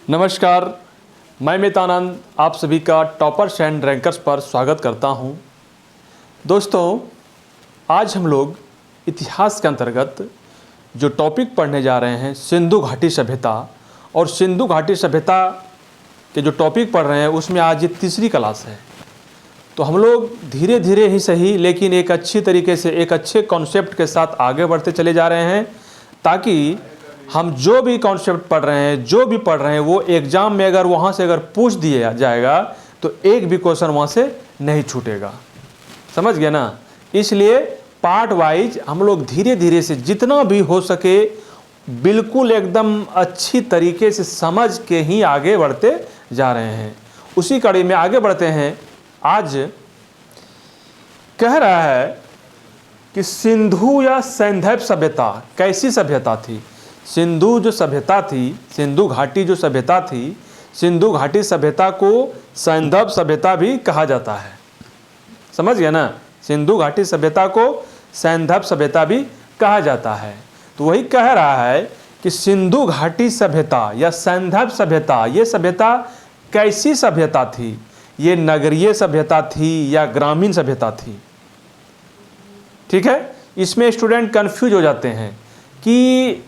नमस्कार, मैं मितानंद आप सभी का टॉपर्स एंड रैंकर्स पर स्वागत करता हूं। दोस्तों, आज हम लोग इतिहास के अंतर्गत जो टॉपिक पढ़ने जा रहे हैं सिंधु घाटी सभ्यता, और सिंधु घाटी सभ्यता के जो टॉपिक पढ़ रहे हैं उसमें आज ये तीसरी क्लास है। तो हम लोग धीरे धीरे ही सही लेकिन एक अच्छी तरीके से एक अच्छे कॉन्सेप्ट के साथ आगे बढ़ते चले जा रहे हैं, ताकि हम जो भी कॉन्सेप्ट पढ़ रहे हैं जो भी पढ़ रहे हैं वो एग्ज़ाम में अगर वहाँ से अगर पूछ दिया जाएगा तो एक भी क्वेश्चन वहाँ से नहीं छूटेगा। समझ गए ना? इसलिए पार्ट वाइज हम लोग धीरे धीरे से जितना भी हो सके बिल्कुल एकदम अच्छी तरीके से समझ के ही आगे बढ़ते जा रहे हैं। उसी कड़ी में आगे बढ़ते हैं। आज कह रहा है कि सिंधु या सैंधव सभ्यता कैसी सभ्यता थी। सिंधु जो सभ्यता थी, सिंधु घाटी जो सभ्यता थी, सिंधु घाटी सभ्यता को सैंधव सभ्यता भी कहा जाता है। समझ गया ना? सिंधु घाटी सभ्यता को सैंधव सभ्यता भी कहा जाता है। तो वही कह रहा है कि सिंधु घाटी सभ्यता या सैंधव सभ्यता, ये सभ्यता कैसी सभ्यता थी? ये नगरीय सभ्यता थी या ग्रामीण सभ्यता थी? ठीक है, इसमें स्टूडेंट कंफ्यूज हो जाते हैं कि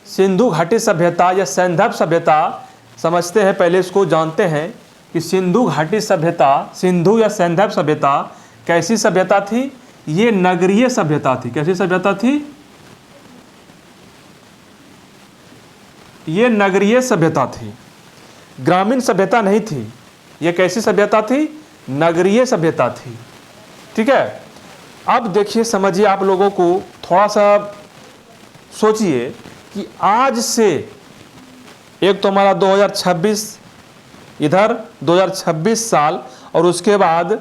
सिंधु घाटी सभ्यता या सैंधव सभ्यता समझते हैं। पहले इसको जानते हैं कि सिंधु घाटी सभ्यता, सिंधु या सैंधव सभ्यता कैसी सभ्यता थी? ये नगरीय सभ्यता थी। कैसी सभ्यता थी? ये नगरीय सभ्यता थी, ग्रामीण सभ्यता नहीं थी। ये कैसी सभ्यता थी? नगरीय सभ्यता थी। ठीक है, अब देखिए, समझिए, आप लोगों को थोड़ा सा सोचिए कि आज से एक तो हमारा 2026 इधर 2026 साल, और उसके बाद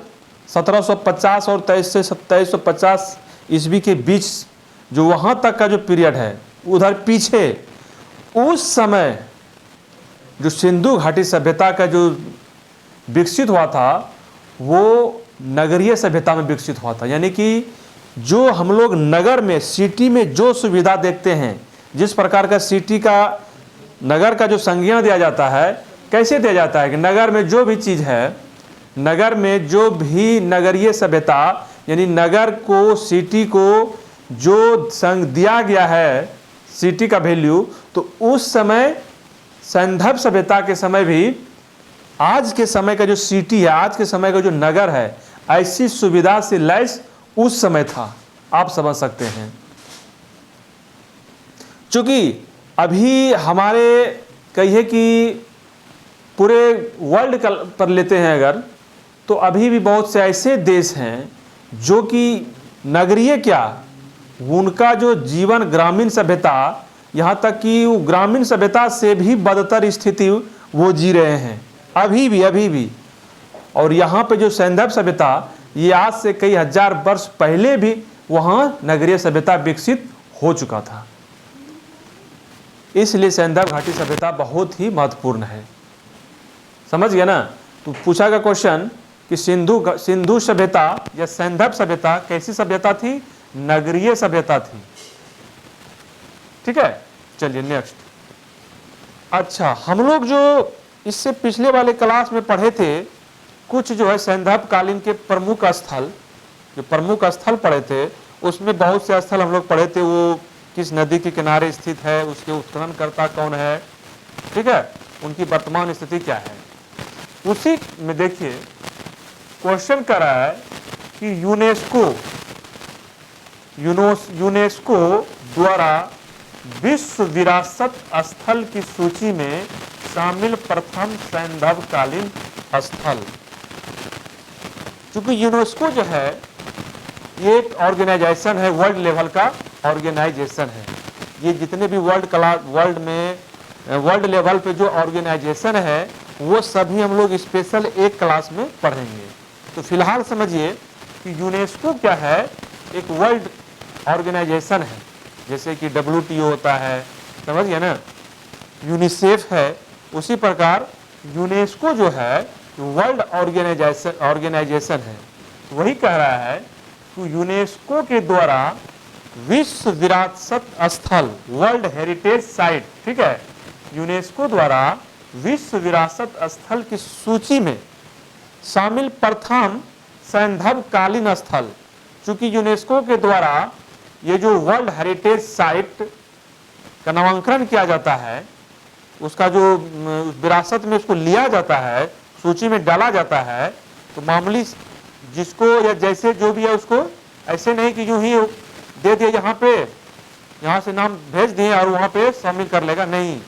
1750 और 2350 ईस्वी के बीच जो वहाँ तक का जो पीरियड है, उधर पीछे उस समय जो सिंधु घाटी सभ्यता का जो विकसित हुआ था वो नगरीय सभ्यता में विकसित हुआ था। यानी कि जो हम लोग नगर में, सिटी में जो सुविधा देखते हैं, जिस प्रकार का सिटी का, नगर का जो संज्ञा दिया जाता है, कैसे दिया जाता है कि नगर में जो भी चीज़ है, नगर में जो भी नगरीय सभ्यता, यानी नगर को, सिटी को जो संग दिया गया है, सिटी का वैल्यू, तो उस समय सैंधव सभ्यता के समय भी आज के समय का जो सिटी है, आज के समय का जो नगर है, ऐसी सुविधा से लैस उस समय था। आप समझ सकते हैं। चूंकि अभी हमारे कहिए कि पूरे वर्ल्ड पर लेते हैं अगर, तो अभी भी बहुत से ऐसे देश हैं जो कि नगरीय क्या, उनका जो जीवन ग्रामीण सभ्यता, यहाँ तक कि ग्रामीण सभ्यता से भी बदतर स्थिति वो जी रहे हैं अभी भी। और यहाँ पे जो सैंधव सभ्यता, ये आज से कई हजार वर्ष पहले भी वहाँ नगरीय सभ्यता विकसित हो चुका था। इसलिए सैंधव घाटी सभ्यता बहुत ही महत्वपूर्ण है। समझ गया ना? तो पूछा गया क्वेश्चन कि सिंधु सभ्यता या सैंधव सभ्यता कैसी सभ्यता थी? नगरीय सभ्यता थी। ठीक है, चलिए नेक्स्ट। अच्छा, हम लोग जो इससे पिछले वाले क्लास में पढ़े थे, कुछ जो है सैंधव कालीन के प्रमुख स्थल, जो प्रमुख स्थल पढ़े थे, उसमें बहुत से स्थल हम लोग पढ़े थे। वो किस नदी के किनारे स्थित है, उसके उत्खननकर्ता कौन है, ठीक है, उनकी वर्तमान स्थिति क्या है। उसी में देखिए क्वेश्चन कर रहा है कि यूनेस्को द्वारा विश्व विरासत स्थल की सूची में शामिल प्रथम सैंधव कालीन स्थल। क्योंकि यूनेस्को जो है ये एक ऑर्गेनाइजेशन है, वर्ल्ड लेवल का ऑर्गेनाइजेशन है। ये जितने भी वर्ल्ड लेवल पे जो ऑर्गेनाइजेशन है वो सभी हम लोग स्पेशल एक क्लास में पढ़ेंगे। तो फिलहाल समझिए कि यूनेस्को क्या है, एक वर्ल्ड ऑर्गेनाइजेशन है, जैसे कि WTO होता है, समझ गए ना, यूनिसेफ है, उसी प्रकार यूनेस्को जो है वर्ल्ड ऑर्गेनाइजेशन है। वही कह रहा है कि यूनेस्को के द्वारा विश्व विरासत स्थल, वर्ल्ड हेरिटेज साइट, ठीक है, यूनेस्को द्वारा विश्व विरासत स्थल की सूची में शामिल प्रथम सैंधव-कालीन स्थल। चूंकि यूनेस्को के द्वारा ये जो वर्ल्ड हेरिटेज साइट का नामांकन किया जाता है, उसका जो विरासत में उसको लिया जाता है, सूची में डाला जाता है, तो मामूली जिसको या जैसे जो भी है उसको ऐसे नहीं कि यूं ही दे दिया यहाँ से नाम भेज दिए और वहाँ पे शामिल कर लेगा, नहीं,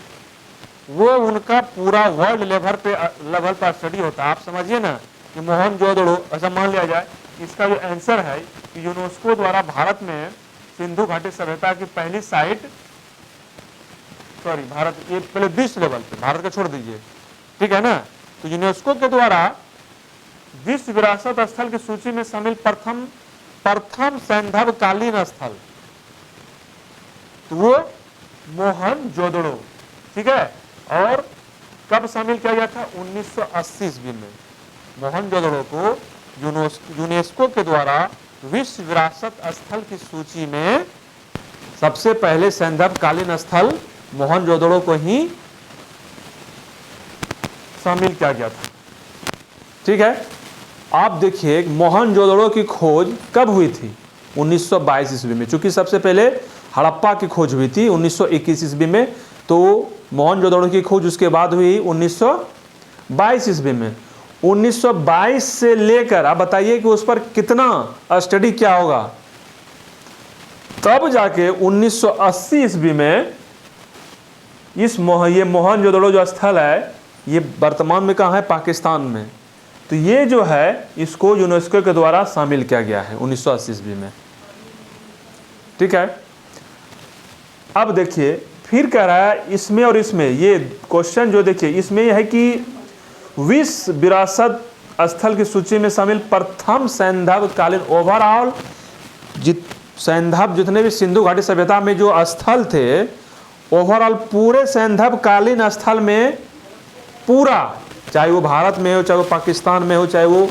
वो उनका पूरा वर्ल्ड लेवल पर स्टडी होता है। आप समझिए ना कि मोहनजोदड़ो, ऐसा मान लिया जाए, इसका जो आंसर है कि यूनेस्को द्वारा भारत में सिंधु घाटी सभ्यता की पहली साइट, सॉरी भारत, ये पहले विश्व लेवल पे, भारत का छोड़ दीजिए, ठीक है ना। तो यूनेस्को के द्वारा विश्व विरासत स्थल की सूची में शामिल प्रथम सैंधव-कालीन स्थल, तो वो मोहनजोदड़ो, ठीक है। और कब शामिल किया गया था? 1980 ईस्वी में मोहनजोदड़ो को यूनेस्को के द्वारा विश्व विरासत स्थल की सूची में सबसे पहले सैंधव-कालीन स्थल मोहनजोदड़ो को ही शामिल किया गया था, ठीक है। आप देखिए मोहनजोदड़ो की खोज कब हुई थी? 1922 ईस्वी में। चूंकि सबसे पहले हड़प्पा की खोज हुई थी 1921 ईस्वी में, तो मोहनजोदड़ो की खोज उसके बाद हुई 1922 ईस्वी में। 1922 से लेकर आप बताइए कि उस पर कितना स्टडी क्या होगा, तब जाके 1980 ईस्वी में ये मोहनजोदड़ो जो स्थल है, ये वर्तमान में कहाँ है? पाकिस्तान में। तो ये जो है इसको यूनेस्को के द्वारा शामिल किया गया है 1980 ईस्वी में, ठीक है। अब देखिए फिर कह रहा है इसमें और इसमें, ये क्वेश्चन जो देखिए इसमें यह है कि विश्व विरासत स्थल की सूची में शामिल प्रथम सैंधव-कालीन, ओवरऑल सैंधव जितने भी सिंधु घाटी सभ्यता में जो स्थल थे, ओवरऑल पूरे सैंधव-कालीन स्थल में पूरा, चाहे वो भारत में हो, चाहे वो पाकिस्तान में हो, चाहे वो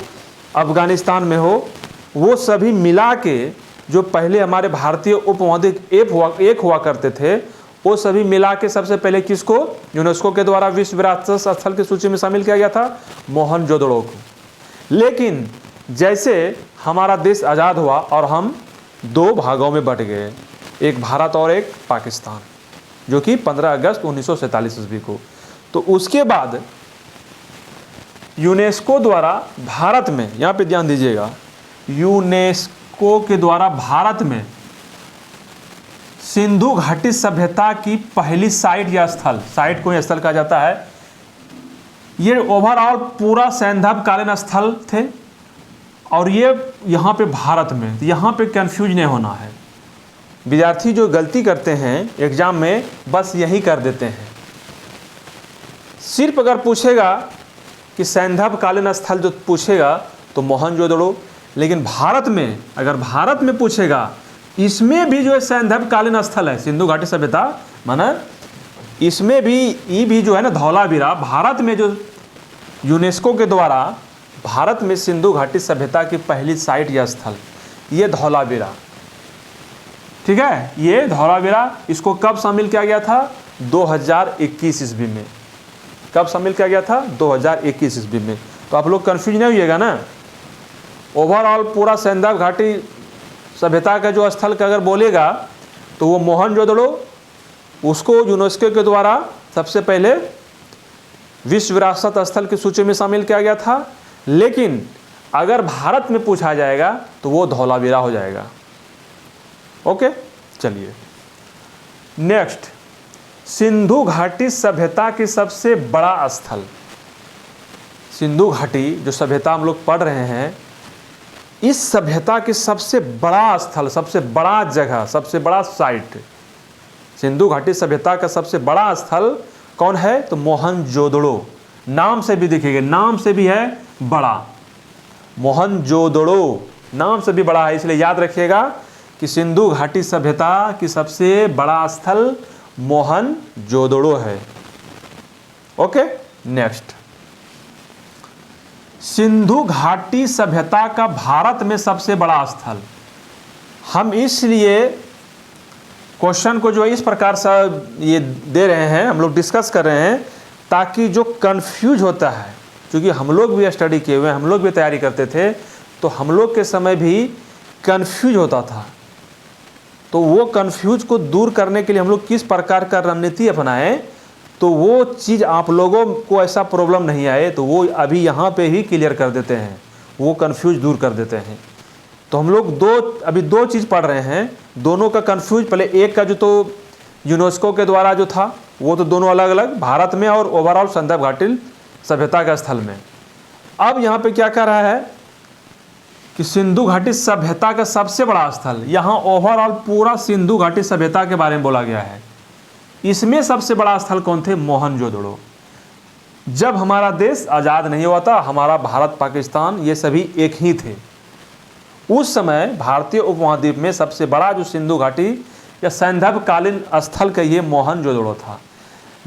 अफगानिस्तान में हो, वो सभी मिला के जो पहले हमारे भारतीय उपमहाद्वीप एक हुआ करते थे, वो सभी मिला के सबसे पहले किसको यूनेस्को के द्वारा विश्व विरासत स्थल की सूची में शामिल किया गया था? मोहनजोदड़ो को। लेकिन जैसे हमारा देश आज़ाद हुआ और हम दो भागों में बट गए, एक भारत और एक पाकिस्तान, जो कि 15 अगस्त 1947 ईस्वी को, तो उसके बाद यूनेस्को द्वारा भारत में, यहाँ पे ध्यान दीजिएगा, यूनेस्को के द्वारा भारत में सिंधु घाटी सभ्यता की पहली साइट या स्थल, साइट को स्थल कहा जाता है, ये ओवरऑल पूरा सैंधव-कालीन स्थल थे और ये यहाँ पे भारत में। तो यहाँ पे कंफ्यूज नहीं होना है। विद्यार्थी जो गलती करते हैं एग्जाम में, बस यही कर देते हैं। सिर्फ अगर पूछेगा कि सैंधव-कालीन स्थल जो पूछेगा तो मोहनजोदड़ो, लेकिन भारत में, अगर भारत में पूछेगा, इसमें भी जो है सैंधव-कालीन स्थल है, सिंधु घाटी सभ्यता, माना इसमें भी ये भी जो है ना धौलावीरा, भारत में जो यूनेस्को के द्वारा भारत में सिंधु घाटी सभ्यता की पहली साइट या स्थल, ये धौलावीरा, ठीक है। ये धौलावीरा, इसको कब शामिल किया गया था? 2021 ईस्वी में। कब शामिल किया गया था? 2021 ईस्वी में। तो आप लोग कन्फ्यूज नहीं होइएगा ना। ओवरऑल पूरा सैंधव घाटी सभ्यता का जो स्थल का अगर बोलेगा तो वो मोहनजोदड़ो, उसको यूनेस्को के द्वारा सबसे पहले विश्व विरासत स्थल की सूची में शामिल किया गया था। लेकिन अगर भारत में पूछा जाएगा तो वो धौलावीरा हो जाएगा। ओके, चलिए नेक्स्ट, सिंधु घाटी सभ्यता की सबसे बड़ा स्थल। सिंधु घाटी जो सभ्यता हम लोग पढ़ रहे हैं, इस सभ्यता की सबसे बड़ा स्थल, सबसे बड़ा जगह, सबसे बड़ा साइट, सिंधु घाटी सभ्यता का सबसे बड़ा स्थल कौन है? तो मोहनजोदड़ो। नाम से भी देखिएगा, नाम से भी है बड़ा, मोहनजोदड़ो नाम से भी बड़ा है, इसलिए याद रखिएगा कि सिंधु घाटी सभ्यता की सबसे बड़ा स्थल मोहनजोदड़ो है। ओके, नेक्स्ट, सिंधु घाटी सभ्यता का भारत में सबसे बड़ा स्थल। हम इसलिए क्वेश्चन को जो इस प्रकार से ये दे रहे हैं, हम लोग डिस्कस कर रहे हैं ताकि जो कन्फ्यूज होता है, क्योंकि हम लोग भी स्टडी किए हुए हैं, हम लोग भी तैयारी करते थे, तो हम लोग के समय भी कन्फ्यूज होता था। तो वो कन्फ्यूज को दूर करने के लिए हम लोग किस प्रकार का रणनीति अपनाएं, तो वो चीज़ आप लोगों को ऐसा प्रॉब्लम नहीं आए, तो वो अभी यहाँ पे ही क्लियर कर देते हैं, वो कन्फ्यूज दूर कर देते हैं। तो हम लोग अभी दो चीज़ पढ़ रहे हैं, दोनों का कन्फ्यूज, पहले एक का जो तो यूनेस्को के द्वारा जो था वो तो दोनों अलग अलग, भारत में और ओवरऑल संदर्भ घाटी सभ्यता का स्थल में। अब यहाँ पे क्या कह रहा है कि सिंधु घाटी सभ्यता का सबसे बड़ा स्थल, यहाँ ओवरऑल पूरा सिंधु घाटी सभ्यता के बारे में बोला गया है। इसमें सबसे बड़ा स्थल कौन थे? मोहनजोदड़ो। जब हमारा देश आज़ाद नहीं हुआ था, हमारा भारत पाकिस्तान ये सभी एक ही थे। उस समय भारतीय उपमहाद्वीप में सबसे बड़ा जो सिंधु घाटी या सैंधवकालीन स्थल का ये मोहनजोदड़ो था।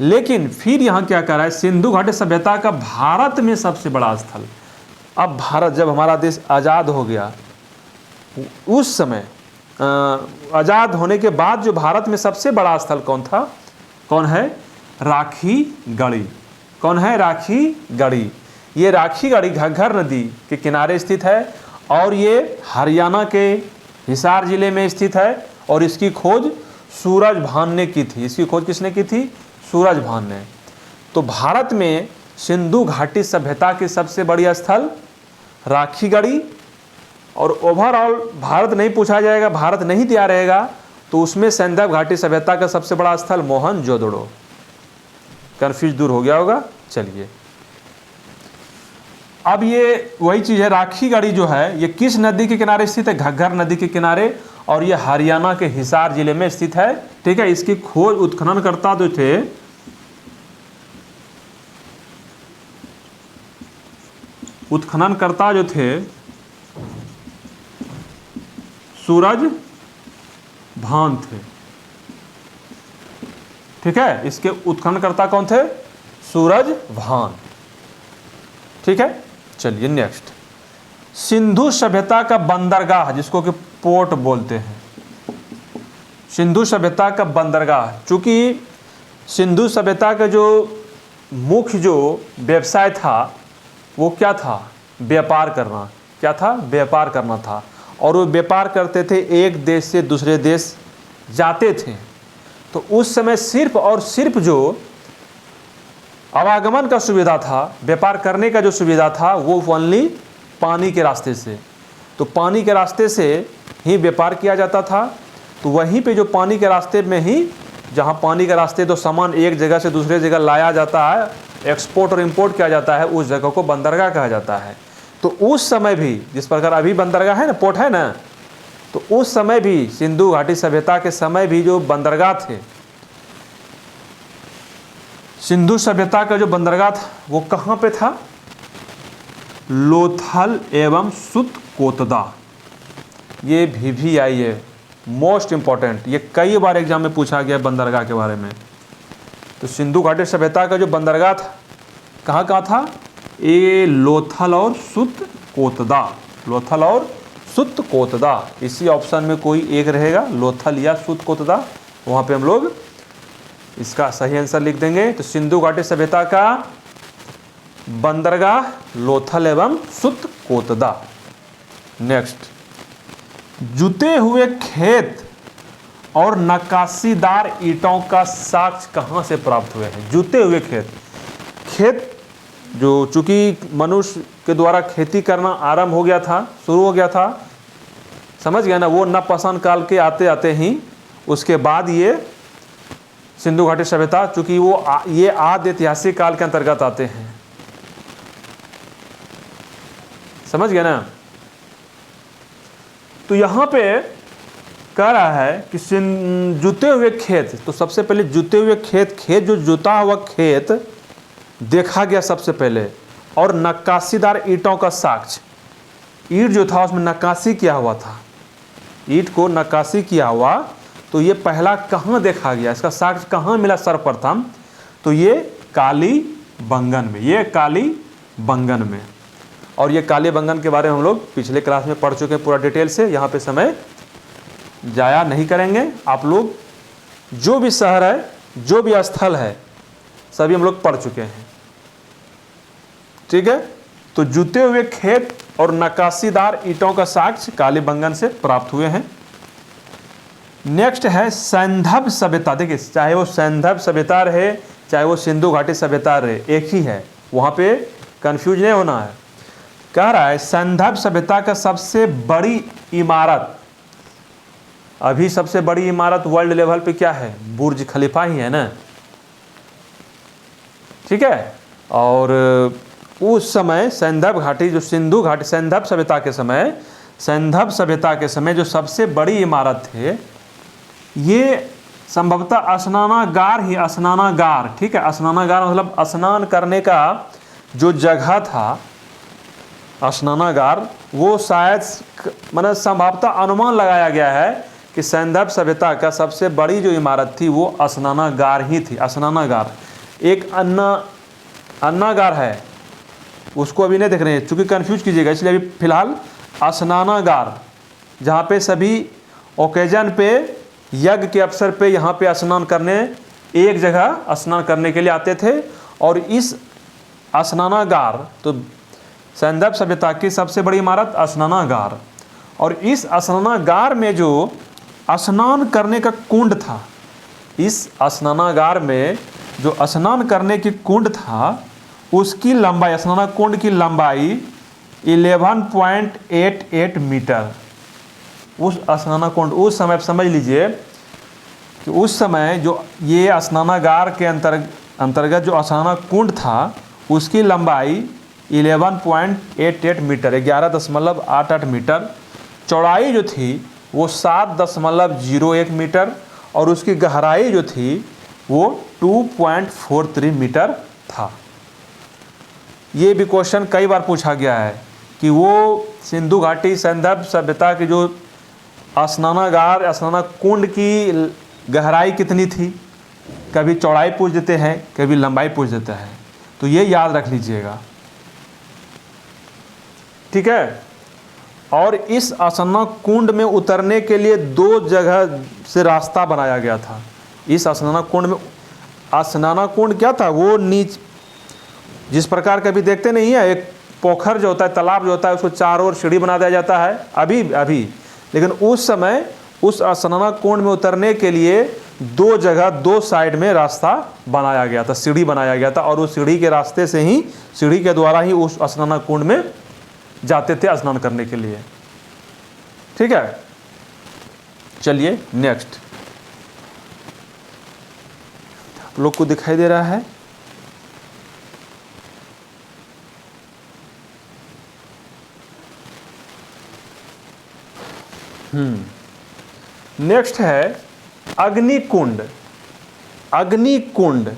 लेकिन फिर यहाँ क्या कर रहा है, सिंधु घाटी सभ्यता का भारत में सबसे बड़ा स्थल। अब भारत जब हमारा देश आज़ाद हो गया, उस समय आज़ाद होने के बाद जो भारत में सबसे बड़ा स्थल कौन था? कौन है? राखी गढ़ी। कौन है? राखी गढ़ी। ये राखी गढ़ी घग्गर नदी के किनारे स्थित है और ये हरियाणा के हिसार जिले में स्थित है। और इसकी खोज सूरज भान ने की थी। इसकी खोज किसने की थी? सूरज भान ने। तो भारत में सिंधु घाटी सभ्यता के सबसे बड़ी स्थल राखी गढ़ी, और ओवरऑल भारत नहीं पूछा जाएगा, भारत नहीं दिया रहेगा, तो उसमें सैंधव घाटी सभ्यता का सबसे बड़ा स्थल मोहनजोदड़ो। कन्फ्यूज दूर हो गया होगा। चलिए, अब ये वही चीज़ है, राखी गढ़ी जो है ये किस नदी के किनारे स्थित है? घग्गर नदी के किनारे, और ये हरियाणा के हिसार जिले में स्थित है। ठीक है, इसकी खोज उत्खननकर्ता जो थे सूरज भान थे। ठीक है, इसके उत्खननकर्ता कौन थे? सूरज भान। ठीक है, चलिए नेक्स्ट, सिंधु सभ्यता का बंदरगाह, जिसको कि पोर्ट बोलते हैं। सिंधु सभ्यता का बंदरगाह, चूंकि सिंधु सभ्यता का जो मुख्य जो व्यवसाय था वो क्या था? व्यापार करना। क्या था? व्यापार करना था। और वो व्यापार करते थे, एक देश से दूसरे देश जाते थे। तो उस समय सिर्फ और सिर्फ जो आवागमन का सुविधा था, व्यापार करने का जो सुविधा था, वो ओनली पानी के रास्ते से। तो पानी के रास्ते से ही व्यापार किया जाता था। तो वहीं पे जो पानी के रास्ते में ही, जहाँ पानी के रास्ते तो सामान एक जगह से दूसरे जगह लाया जाता है, एक्सपोर्ट और इंपोर्ट किया जाता है, उस जगह को बंदरगाह कहा जाता है। तो उस समय भी, जिस प्रकार अभी बंदरगाह है ना, पोर्ट है ना, तो उस समय भी सिंधु घाटी सभ्यता के समय भी जो बंदरगाह थे, सिंधु सभ्यता का जो बंदरगाह था वो कहाँ पे था? लोथल एवं सुतकोतदा। ये VVI है, मोस्ट इंपॉर्टेंट, ये कई बार एग्जाम में पूछा गया बंदरगाह के बारे में। तो सिंधु घाटी सभ्यता का जो बंदरगाह था कहाँ था? ये लोथल और सुतकोतदा। लोथल और सुतकोतदा, इसी ऑप्शन में कोई एक रहेगा, लोथल या सुतकोतदा। वहाँ पे हम लोग इसका सही आंसर लिख देंगे। तो सिंधु घाटी सभ्यता का बंदरगाह लोथल एवं सुतकोतदा। नेक्स्ट, जुते हुए खेत और नक्काशीदार ईंटों का साक्ष्य कहाँ से प्राप्त हुए हैं? जुते हुए खेत, खेत जो चूंकि मनुष्य के द्वारा खेती करना आरंभ हो गया था, शुरू हो गया था, समझ गया ना, वो नवपाषाण काल के आते आते ही उसके बाद ये सिंधु घाटी सभ्यता, चूंकि वो ये आदि ऐतिहासिक काल के अंतर्गत आते हैं। समझ गया ना। तो यहाँ पे कह रहा है कि जुते हुए खेत, तो सबसे पहले जुते हुए खेत, खेत जो जुता हुआ खेत देखा गया सबसे पहले, और नक्काशीदार ईंटों का साक्ष्य, ईंट जो था उसमें नक्काशी किया हुआ था, ईंट को नक्काशी किया हुआ, तो ये पहला कहाँ देखा गया, इसका साक्ष्य कहाँ मिला सर्वप्रथम? तो ये कालीबंगन में, ये कालीबंगन में। और ये कालीबंगन के बारे में हम लोग पिछले क्लास में पढ़ चुके हैं पूरा डिटेल से, यहाँ पे समय जाया नहीं करेंगे। आप लोग जो भी शहर है, जो भी स्थल है सभी हम लोग पढ़ चुके हैं। ठीक है, तो जुते हुए खेत और नक्काशीदार ईंटों का साक्ष्य कालीबंगन से प्राप्त हुए हैं। नेक्स्ट है सैंधव सभ्यता। देखिए, चाहे वो सैंधव सभ्यता रहे चाहे वो सिंधु घाटी सभ्यता रहे, एक ही है, वहाँ पे कंफ्यूज नहीं होना है। कह रहा है सैंधव सभ्यता का सबसे बड़ी इमारत, अभी सबसे बड़ी इमारत वर्ल्ड लेवल पे क्या है? बुर्ज खलीफा ही है ना। ठीक है, और उस समय सैंधव घाटी जो सिंधु घाटी सैंधव सभ्यता के समय जो सबसे बड़ी इमारत थे, ये संभवतः स्नानागार ही, स्नानागार। ठीक है, स्नानागार मतलब स्नान करने का जो जगह था, स्नानागार, वो शायद मतलब संभवतः अनुमान लगाया गया है कि सैंधव सभ्यता का सबसे बड़ी जो इमारत थी वो स्नानागार ही थी। स्नानागार, एक अन्नागार है, उसको अभी नहीं देख रहे हैं, चूँकि कन्फ्यूज कीजिएगा, इसलिए अभी फिलहाल स्नानागार, जहाँ पे सभी ओकेजन पे, यज्ञ के अवसर पे यहाँ पे स्नान करने, एक जगह स्नान करने के लिए आते थे। और इस स्नानागार, तो सैंधव सभ्यता की सबसे बड़ी इमारत स्नानागार, और इस स्नानागार में जो स्नान करने का कुंड था, इस स्नानागार में जो स्नान करने की कुंड था, उसकी लंबाई, स्नान कुंड की लंबाई 11.88 मीटर। उस स्नान कुंड, उस समय समझ लीजिए कि उस समय जो ये स्नानागार के अंतर्गत जो स्नान कुंड था, उसकी लंबाई 11.88 मीटर, 11.88 मीटर। चौड़ाई जो थी वो 7.01 मीटर, और उसकी गहराई जो थी वो 2.43 मीटर था। ये भी क्वेश्चन कई बार पूछा गया है कि वो सिंधु घाटी सैंधव सभ्यता की जो स्नानागार, स्नान कुंड की गहराई कितनी थी, कभी चौड़ाई पूछ देते हैं, कभी लंबाई पूछ देते हैं, तो ये याद रख लीजिएगा। ठीक है, और इस स्नान कुंड में उतरने के लिए 2 जगह से रास्ता बनाया गया था। इस स्नान कुंड में, स्नान कुंड क्या था, वो जिस प्रकार का भी देखते नहीं है, एक पोखर जो होता है, तालाब जो होता है, उसको चारों ओर सीढ़ी बना दिया जाता है अभी, लेकिन उस समय उस स्नान कुंड में उतरने के लिए 2 जगह, 2 साइड में रास्ता बनाया गया था, सीढ़ी बनाया गया था, और उस सीढ़ी के रास्ते से ही, सीढ़ी के द्वारा ही उस स्नान कुंड में जाते थे स्नान करने के लिए। ठीक है, चलिए नेक्स्ट। आप लोग को दिखाई दे रहा है? नेक्स्ट है अग्निकुंड। अग्निकुंड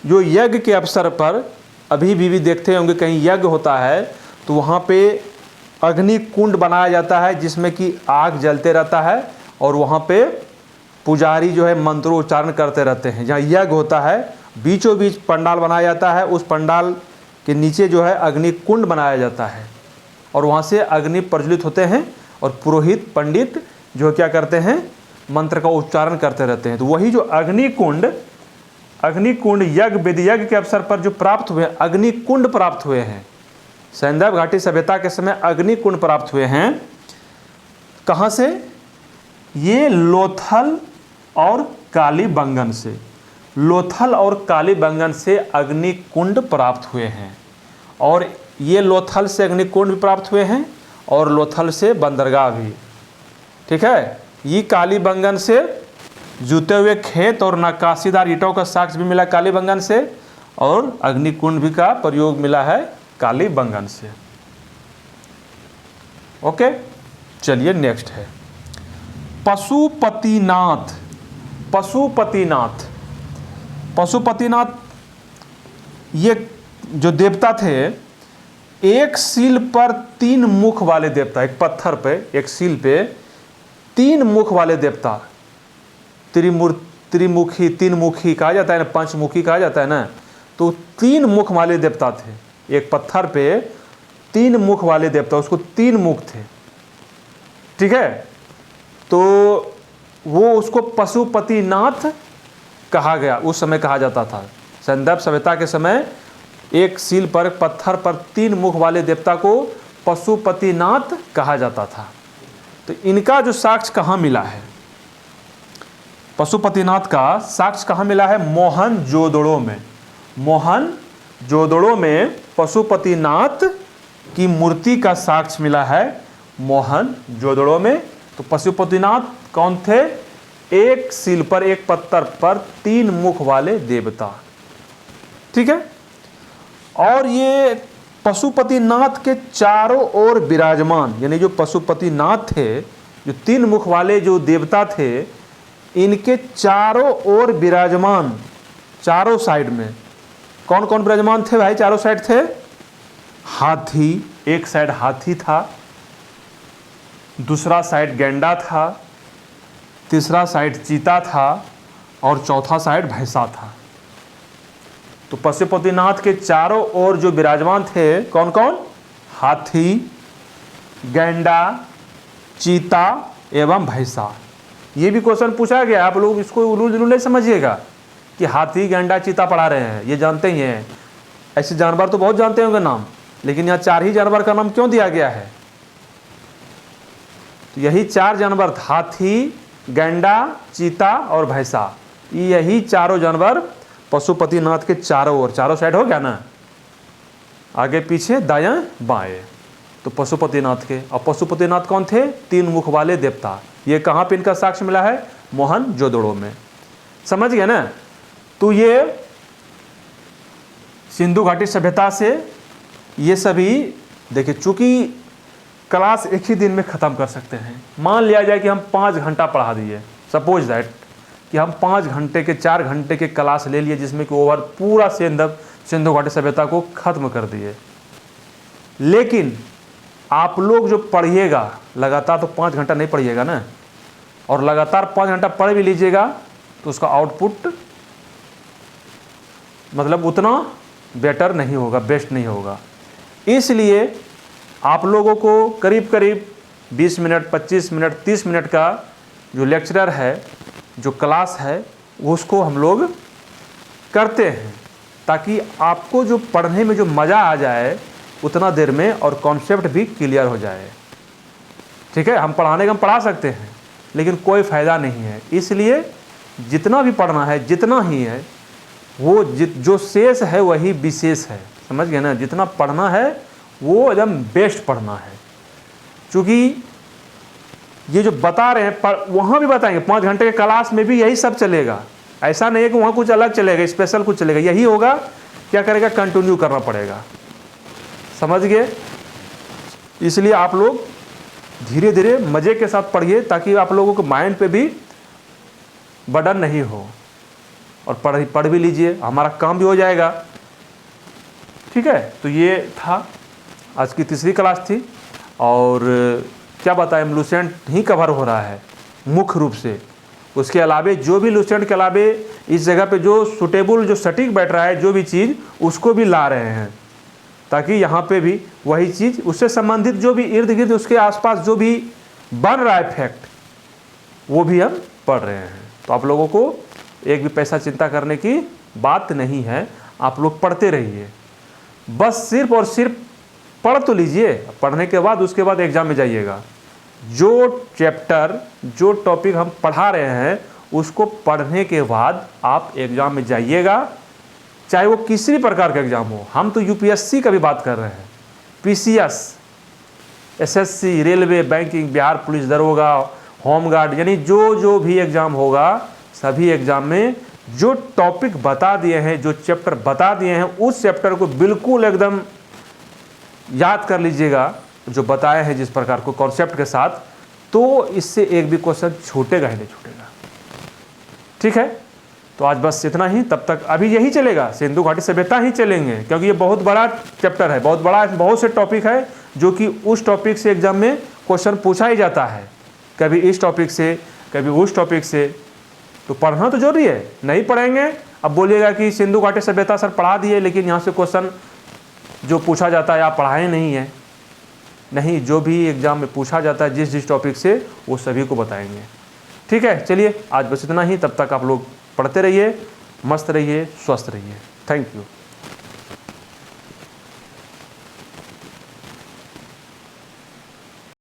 जो यज्ञ के अवसर पर अभी भी देखते होंगे, कहीं यज्ञ होता है तो वहाँ पे अग्निकुंड बनाया जाता है, जिसमें कि आग जलते रहता है, और वहाँ पे पुजारी जो है मंत्रोच्चारण करते रहते हैं। जहाँ यज्ञ होता है बीचों बीच पंडाल बनाया जाता है, उस पंडाल के नीचे जो है अग्निकुंड बनाया जाता है, और वहाँ से अग्नि प्रज्वलित होते हैं, और पुरोहित पंडित जो क्या करते हैं, मंत्र का उच्चारण करते रहते हैं। तो वही जो अग्निकुंड यज्ञ, वेद यज्ञ के अवसर पर जो प्राप्त हुए, अग्निकुंड प्राप्त हुए हैं, सैंधव घाटी सभ्यता के समय अग्निकुंड प्राप्त हुए हैं। कहाँ से? ये लोथल और कालीबंगन से, लोथल और कालीबंगन से अग्निकुंड प्राप्त हुए हैं। और ये लोथल से अग्निकुंड भी प्राप्त हुए हैं, और लोथल से बंदरगाह भी। ठीक है, ये कालीबंगन से जुते हुए खेत और नक्काशीदार ईंटों का साक्ष्य भी मिला कालीबंगन से, और अग्निकुंड भी का प्रयोग मिला है कालीबंगन से। ओके, चलिए नेक्स्ट है पशुपतिनाथ। पशुपतिनाथ ये जो देवता थे, एक सील पर 3 मुख वाले देवता, एक पत्थर पे, एक सील पे 3 मुख वाले देवता, त्रिमुखी, 3 मुखी कहा जाता है ना, पंचमुखी कहा जाता है ना, तो 3 मुख वाले देवता थे। एक पत्थर पे 3 मुख वाले देवता, उसको 3 मुख थे। ठीक है, तो वो उसको पशुपतिनाथ कहा गया, उस समय कहा जाता था। संदर्भ सभ्यता के समय एक सील पर पत्थर पर 3 मुख वाले देवता को पशुपतिनाथ कहा जाता था। तो इनका जो साक्ष्य कहाँ मिला है, पशुपतिनाथ का साक्ष्य कहाँ मिला है? मोहनजोदड़ो में। मोहनजोदड़ो में पशुपतिनाथ की मूर्ति का साक्ष्य मिला है मोहनजोदड़ो में। तो पशुपतिनाथ कौन थे? एक सील पर, एक पत्थर पर 3 मुख वाले देवता। ठीक है। और ये पशुपतिनाथ के चारों ओर विराजमान, यानी जो पशुपतिनाथ थे, जो 3 मुख वाले जो देवता थे, इनके चारों ओर विराजमान, चारों साइड में कौन कौन विराजमान थे भाई? चारों साइड थे हाथी, एक साइड हाथी था, दूसरा साइड गैंडा था, तीसरा साइड चीता था और चौथा साइड भैंसा था। तो पशुपतिनाथ के चारों ओर जो विराजमान थे कौन कौन? हाथी, गैंडा, चीता एवं भैंसा। ये भी क्वेश्चन पूछा गया, आप लोग इसको उलूल जुलूल नहीं समझिएगा कि हाथी गैंडा चीता पढ़ा रहे हैं, ये जानते ही हैं। ऐसे जानवर तो बहुत जानते होंगे नाम, लेकिन यहाँ 4 ही जानवर का नाम क्यों दिया गया है? तो यही 4 जानवर, हाथी, गैंडा, चीता और भैंसा, यही चारों जानवर पशुपतिनाथ के चारों ओर, चारों साइड हो गया ना, आगे पीछे दायां बाएं। तो पशुपतिनाथ के, और पशुपतिनाथ कौन थे? 3 मुख वाले देवता। ये कहाँ पे इनका साक्ष्य मिला है? मोहनजोदड़ो में। समझ गए ना? तो ये सिंधु घाटी सभ्यता से ये सभी देखिए, चूंकि क्लास एक ही दिन में ख़त्म कर सकते हैं। मान लिया जाए कि हम 5 घंटा पढ़ा दिए, सपोज दैट कि हम 5 घंटे के 4 घंटे के क्लास ले लिए, जिसमें कि ओवर पूरा सिंधु घाटी सभ्यता को ख़त्म कर दिए। लेकिन आप लोग जो पढ़िएगा लगातार, तो 5 घंटा नहीं पढ़िएगा ना, और लगातार 5 घंटा पढ़ भी लीजिएगा तो उसका आउटपुट मतलब उतना बेटर नहीं होगा, बेस्ट नहीं होगा। इसलिए आप लोगों को करीब करीब 20 मिनट, 25 मिनट, 30 मिनट का जो लेक्चरर है, जो क्लास है, उसको हम लोग करते हैं ताकि आपको जो पढ़ने में जो मज़ा आ जाए उतना देर में, और कॉन्सेप्ट भी क्लियर हो जाए। ठीक है। हम पढ़ाने का हम पढ़ा सकते हैं, लेकिन कोई फ़ायदा नहीं है। इसलिए जितना भी पढ़ना है, जितना ही है, वो जो शेष है वही विशेष है। समझ गए ना? जितना पढ़ना है वो एकदम बेस्ट पढ़ना है। चूँकि ये जो बता रहे हैं वहाँ भी बताएंगे, 5 घंटे के क्लास में भी यही सब चलेगा। ऐसा नहीं है कि वहाँ कुछ अलग चलेगा, स्पेशल कुछ चलेगा, यही होगा। क्या करेगा? कंटिन्यू करना पड़ेगा। समझ गए? इसलिए आप लोग धीरे धीरे मज़े के साथ पढ़िए, ताकि आप लोगों के माइंड पे भी बर्डन नहीं हो, और पढ़ भी लीजिए, हमारा काम भी हो जाएगा। ठीक है। तो ये था आज की तीसरी क्लास थी, और क्या बताएं, लुसेंट ही कवर हो रहा है मुख्य रूप से। उसके अलावे जो भी लुसेंट के अलावे इस जगह पे जो सूटेबल, जो सटीक बैठ रहा है, जो भी चीज़, उसको भी ला रहे हैं, ताकि यहाँ पे भी वही चीज़, उससे संबंधित जो भी इर्द गिर्द उसके आसपास जो भी बन रहा है फैक्ट, वो भी हम पढ़ रहे हैं। तो आप लोगों को एक भी पैसा चिंता करने की बात नहीं है, आप लोग पढ़ते रहिए। बस सिर्फ और सिर्फ पढ़ तो लीजिए, पढ़ने के बाद उसके बाद एग्ज़ाम में जाइएगा। जो चैप्टर, जो टॉपिक हम पढ़ा रहे हैं, उसको पढ़ने के बाद आप एग्ज़ाम में जाइएगा, चाहे वो किसी भी प्रकार का एग्ज़ाम हो। हम तो यूपीएससी का भी बात कर रहे हैं, PCS, SSC, railway, banking, Bihar police दरोगा, होमगार्ड, यानी जो भी एग्ज़ाम होगा, सभी एग्ज़ाम में जो टॉपिक बता दिए हैं, जो चैप्टर बता दिए हैं, उस चैप्टर को बिल्कुल एकदम याद कर लीजिएगा, जो बताए हैं जिस प्रकार को कॉन्सेप्ट के साथ, तो इससे एक भी क्वेश्चन छूटेगा ही नहीं छूटेगा। ठीक है। तो आज बस इतना ही, तब तक अभी यही चलेगा, सिंधु घाटी सभ्यता ही चलेंगे, क्योंकि ये बहुत बड़ा चैप्टर है, बहुत बड़ा, बहुत से टॉपिक है, जो कि उस टॉपिक से एग्जाम में क्वेश्चन पूछा ही जाता है, कभी इस टॉपिक से, कभी उस टॉपिक से। तो पढ़ना तो जरूरी है, नहीं पढ़ेंगे अब बोलिएगा कि सिंधु घाटी सभ्यता सर पढ़ा दिए, लेकिन यहाँ से क्वेश्चन जो पूछा जाता है आप पढ़ाए नहीं है। नहीं, जो भी एग्ज़ाम में पूछा जाता है जिस टॉपिक से, वो सभी को बताएंगे। ठीक है। चलिए आज बस इतना ही, तब तक आप लोग पढ़ते रहिए, मस्त रहिए, स्वस्थ रहिए। Thank you.